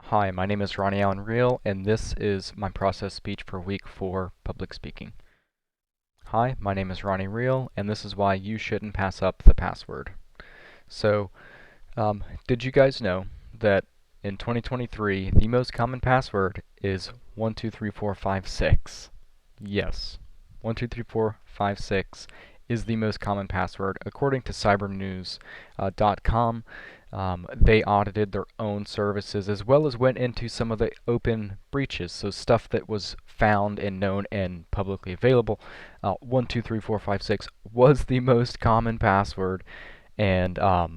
Hi, my name is Ronnie Allen Real, and this is my process speech for week 4 public speaking. Hi, my name is Ronnie Real, and this is why you shouldn't pass up the password. So, did you guys know that in 2023, the most common password is 123456? Yes, 123456 is the most common password. According to cybernews.com, they audited their own services as well as went into some of the open breaches, so stuff that was found and known and publicly available. 123456 was the most common password, and at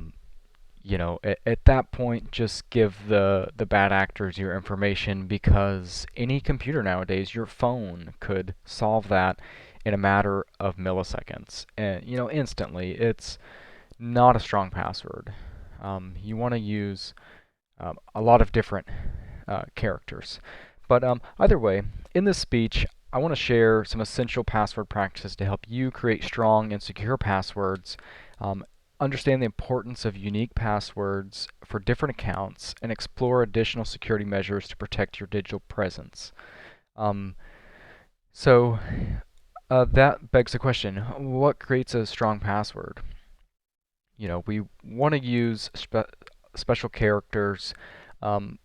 that point, just give the bad actors your information because any computer nowadays, your phone could solve that in a matter of milliseconds, and instantly. It's not a strong password. You want to use a lot of different characters. But either way, in this speech, I want to share some essential password practices to help you create strong and secure passwords, um, understand the importance of unique passwords for different accounts, and explore additional security measures to protect your digital presence. Um, so that begs the question, what creates a strong password? We want to use special characters, um,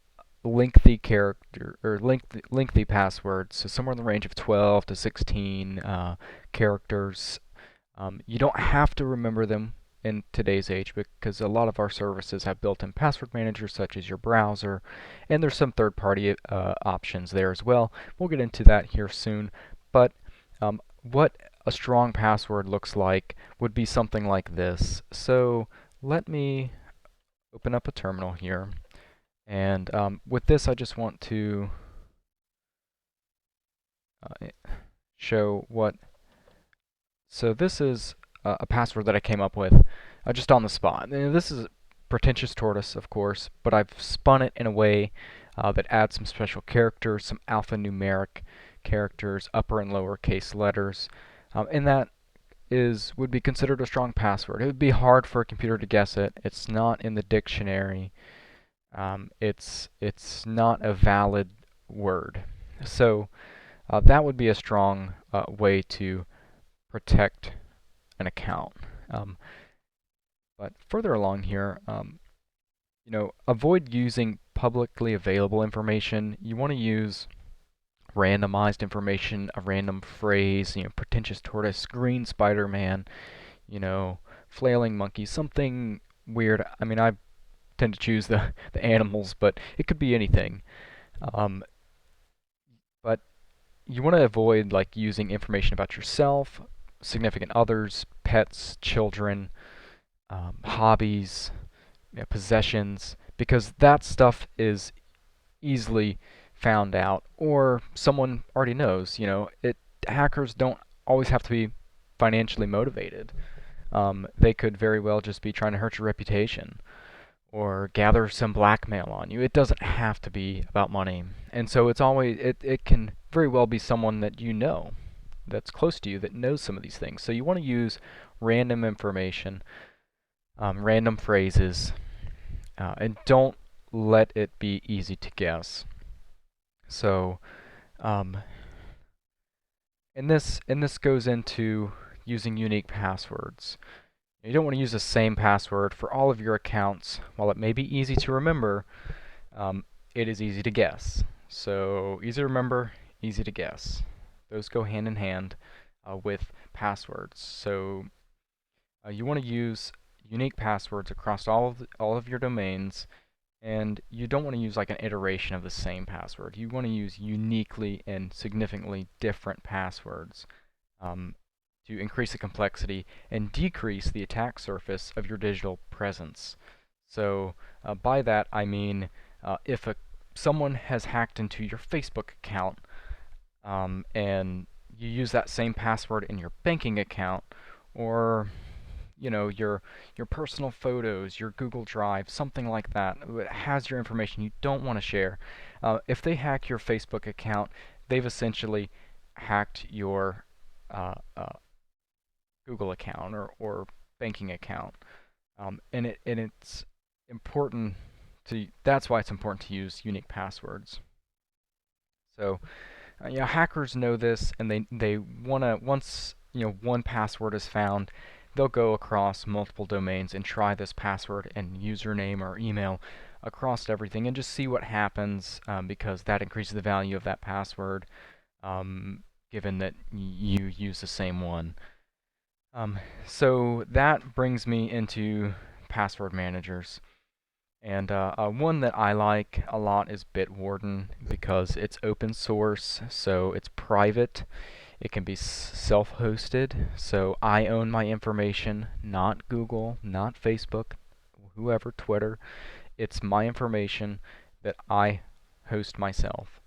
lengthy character or lengthy passwords, so somewhere in the range of 12 to 16 characters. You don't have to remember them in today's age because a lot of our services have built-in password managers such as your browser, and there's some third-party options there as well. We'll get into that here soon, but what a strong password looks like would be something like this. So let me open up a terminal here. And with this, I just want to show what. So this is a password that I came up with just on the spot. And this is pretentious tortoise, of course, but I've spun it in a way that adds some special characters, some alphanumeric characters, upper and lower case letters, and that would be considered a strong password. It would be hard for a computer to guess it. It's not in the dictionary. It's not a valid word. So that would be a strong way to protect an account. Um, but further along here, avoid using publicly available information. You want to use randomized information, a random phrase, pretentious tortoise, green Spider-Man, flailing monkey, something weird. I mean, I tend to choose the animals, but it could be anything. Um, but you want to avoid like using information about yourself, significant others, pets, children, hobbies, possessions, because that stuff is easily found out or someone already knows. Hackers don't always have to be financially motivated. They could very well just be trying to hurt your reputation or gather some blackmail on you. It doesn't have to be about money. And so it can very well be someone that you know that's close to you that knows some of these things. So you want to use random information, random phrases, and don't let it be easy to guess. So, um, and this goes into using unique passwords. You don't want to use the same password for all of your accounts. While it may be easy to remember, it is easy to guess. So easy to remember, easy to guess. Those go hand in hand with passwords. So you want to use unique passwords across all of your domains, and you don't want to use like an iteration of the same password. You want to use uniquely and significantly different passwords um, to increase the complexity and decrease the attack surface of your digital presence. So by that I mean if someone has hacked into your Facebook account and you use that same password in your banking account, or your personal photos, your Google Drive, something like that, it has your information you don't want to share. If they hack your Facebook account, they've essentially hacked your uh, uh, Google account or banking account. And it's important that's why it's important to use unique passwords. So, hackers know this, and they wanna once one password is found, they'll go across multiple domains and try this password and username or email across everything and just see what happens, because that increases the value of that password, given that you use the same one. So that brings me into password managers. And one that I like a lot is Bitwarden because it's open source, so it's private. It can be self-hosted, so I own my information, not Google, not Facebook, whoever, Twitter. It's my information that I host myself.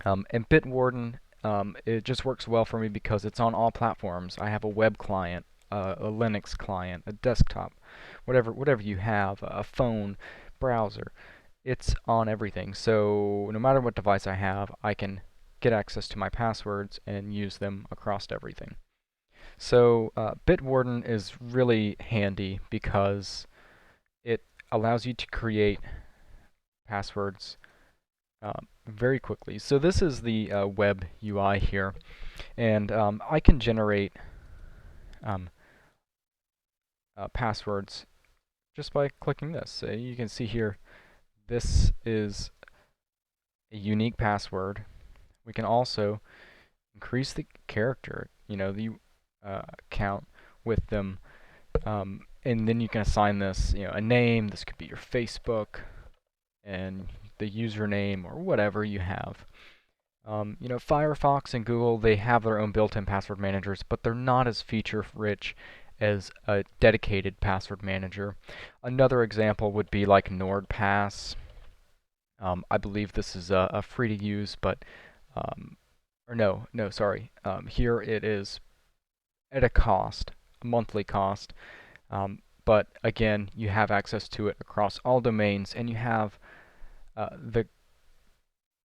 And Bitwarden, it just works well for me because it's on all platforms. I have a web client, a Linux client, a desktop, whatever you have, a phone, browser. It's on everything. So no matter what device I have, I can get access to my passwords and use them across everything. So Bitwarden is really handy because it allows you to create passwords very quickly. So this is the web UI here, and I can generate um, passwords just by clicking this. You can see here, this is a unique password. We can also increase the character, the count with them, and then you can assign this, a name. This could be your Facebook and the username or whatever you have. Firefox and Google, they have their own built-in password managers, but they're not as feature-rich as a dedicated password manager. Another example would be like NordPass. I believe this is a free to use, but or no, sorry. Here it is at a cost, a monthly cost. But again, you have access to it across all domains, and you have the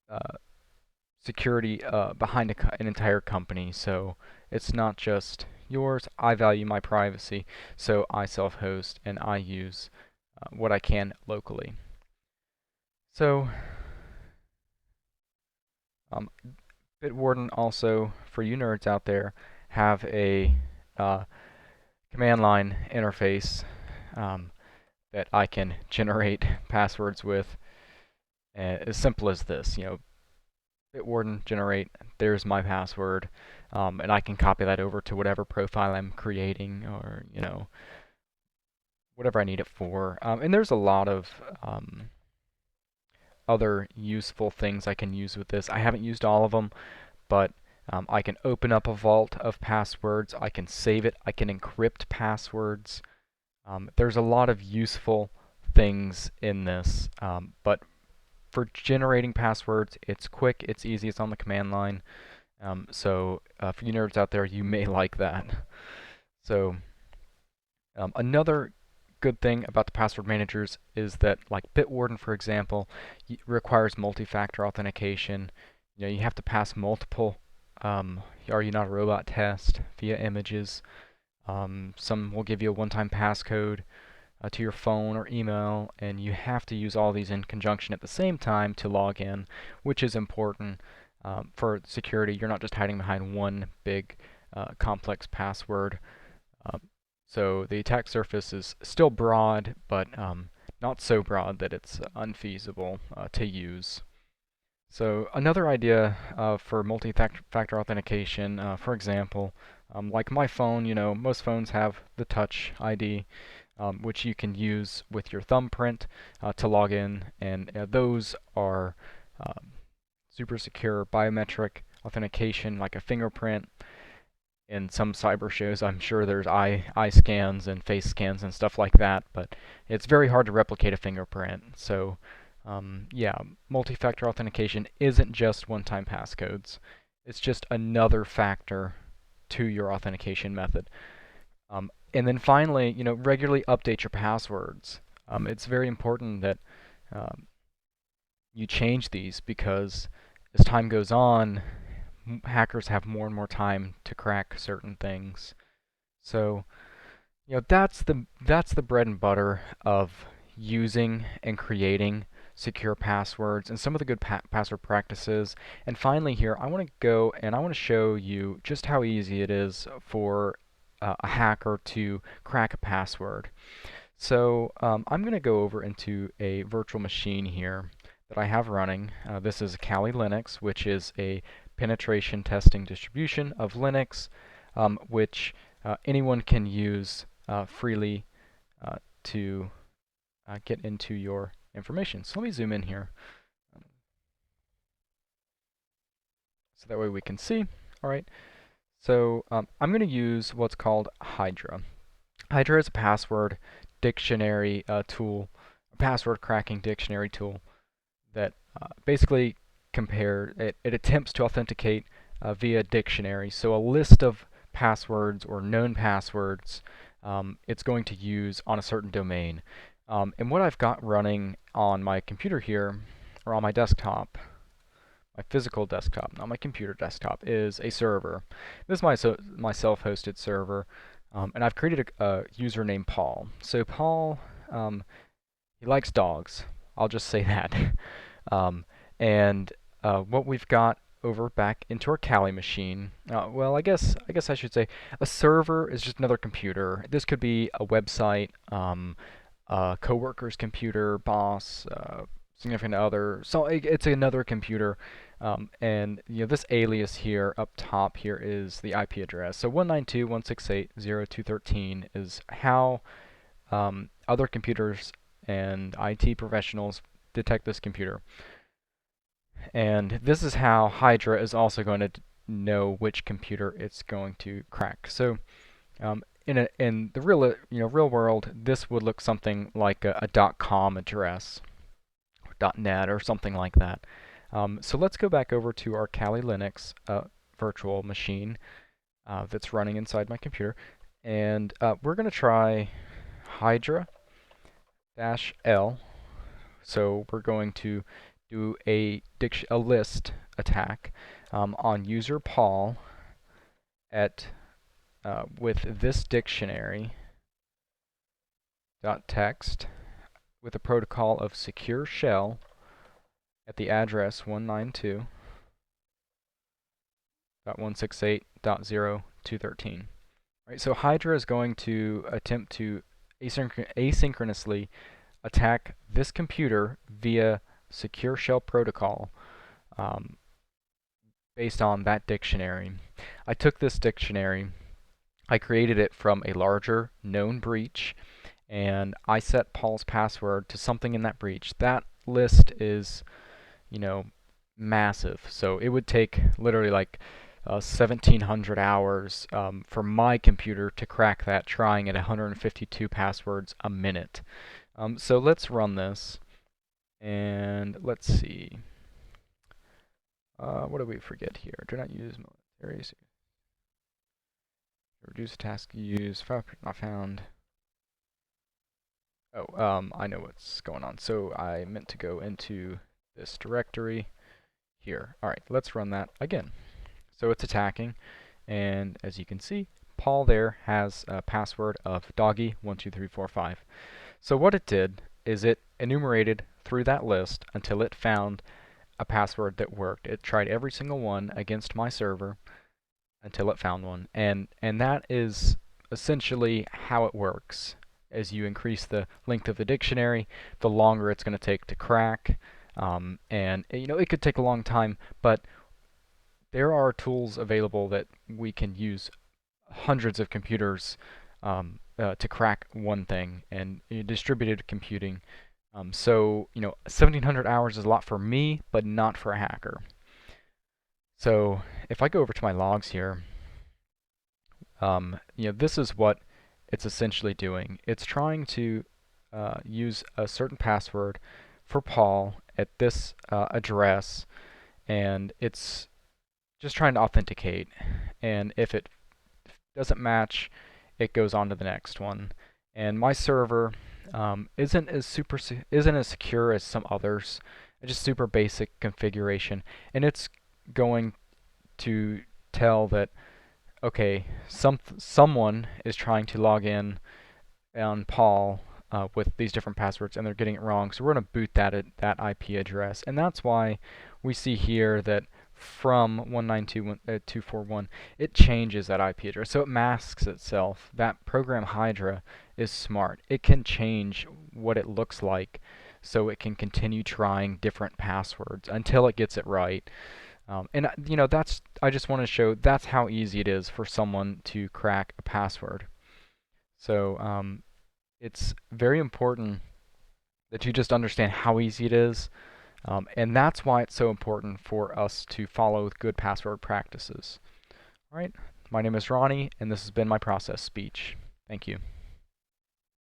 uh, security behind an entire company. So it's not just yours. I value my privacy, so I self-host and I use what I can locally. So um, Bitwarden also, for you nerds out there, have a command line interface that I can generate passwords with. As simple as this, Bitwarden generate, there's my password, and I can copy that over to whatever profile I'm creating, or whatever I need it for. And there's a lot of other useful things I can use with this. I haven't used all of them, but I can open up a vault of passwords. I can save it. I can encrypt passwords. There's a lot of useful things in this, but for generating passwords, it's quick, it's easy, it's on the command line. So for you nerds out there, you may like that. So another good thing about the password managers is that, like Bitwarden, for example, requires multi-factor authentication. You have to pass multiple "Are you not a robot?" test via images. Some will give you a one-time passcode to your phone or email, and you have to use all these in conjunction at the same time to log in, which is important for security. You're not just hiding behind one big complex password. Um, so the attack surface is still broad, but not so broad that it's unfeasible to use. So another idea for multi-factor authentication, for example, like my phone, most phones have the Touch ID, which you can use with your thumbprint to log in, and those are super secure biometric authentication, like a fingerprint. In some cyber shows, I'm sure there's eye scans and face scans and stuff like that, but it's very hard to replicate a fingerprint. So yeah, multi-factor authentication isn't just one-time passcodes. It's just another factor to your authentication method. And then finally, regularly update your passwords. It's very important that um, you change these because as time goes on, hackers have more and more time to crack certain things. So, that's the bread and butter of using and creating secure passwords and some of the good password practices. And finally here, I want to go and I want to show you just how easy it is for a hacker to crack a password. So I'm going to go over into a virtual machine here that I have running. This is Kali Linux, which is a penetration testing distribution of Linux, which anyone can use freely to get into your information. So let me zoom in here so that way we can see. All right. So I'm going to use what's called Hydra. Hydra is a password dictionary tool, a password cracking dictionary tool that basically it attempts to authenticate via dictionary. So a list of passwords or known passwords it's going to use on a certain domain. And what I've got running on my computer here, or on my desktop, my physical desktop, not my computer desktop, is a server. This is my self-hosted server, and I've created a user named Paul. So Paul, he likes dogs. I'll just say that. um, and what we've got over back into our Kali machine, well, I guess I should say a server is just another computer. This could be a website, a coworker's computer, boss, significant other. So it's another computer. And this alias here up top here is the IP address. So 192.168.0.213 is how other computers and IT professionals detect this computer. And this is how Hydra is also going to know which computer it's going to crack. So in the real world, this would look something like a .com address, or .net, or something like that. So let's go back over to our Kali Linux virtual machine that's running inside my computer, and we're going to try Hydra-L. So we're going to do a list attack on user Paul at with this dictionary .text with a protocol of secure shell at the address 192.168.0.213. Right, so Hydra is going to attempt to asynchronously attack this computer via secure shell protocol based on that dictionary. I took this dictionary, I created it from a larger known breach, and I set Paul's password to something in that breach. That list is, massive. So it would take literally like 1,700 hours for my computer to crack that, trying at 152 passwords a minute. So let's run this, and let's see. What did we forget here? Do not use military. Reduce task use. Not found. Oh, I know what's going on. So I meant to go into this directory here. All right, let's run that again. So it's attacking, and as you can see, Paul there has a password of doggy12345. So what it did is it enumerated through that list until it found a password that worked. It tried every single one against my server until it found one, and that is essentially how it works. As you increase the length of the dictionary, the longer it's going to take to crack, and it could take a long time, but there are tools available that we can use hundreds of computers to crack one thing, and distributed computing. So 1,700 hours is a lot for me, but not for a hacker. So if I go over to my logs here, this is what it's essentially doing. It's trying to use a certain password for Paul at this address, and it's just trying to authenticate. And if it doesn't match, it goes on to the next one. And my server isn't as secure as some others. It's just super basic configuration, and it's going to tell that okay, someone is trying to log in on Paul with these different passwords and they're getting it wrong. So we're going to boot that IP address. And that's why we see here that from 192.241, it changes that IP address. So it masks itself. That program Hydra is smart. It can change what it looks like so it can continue trying different passwords until it gets it right. And I just want to show that's how easy it is for someone to crack a password. So it's very important that you just understand how easy it is. And that's why it's so important for us to follow good password practices. All right, my name is Ronnie, and this has been my process speech. Thank you.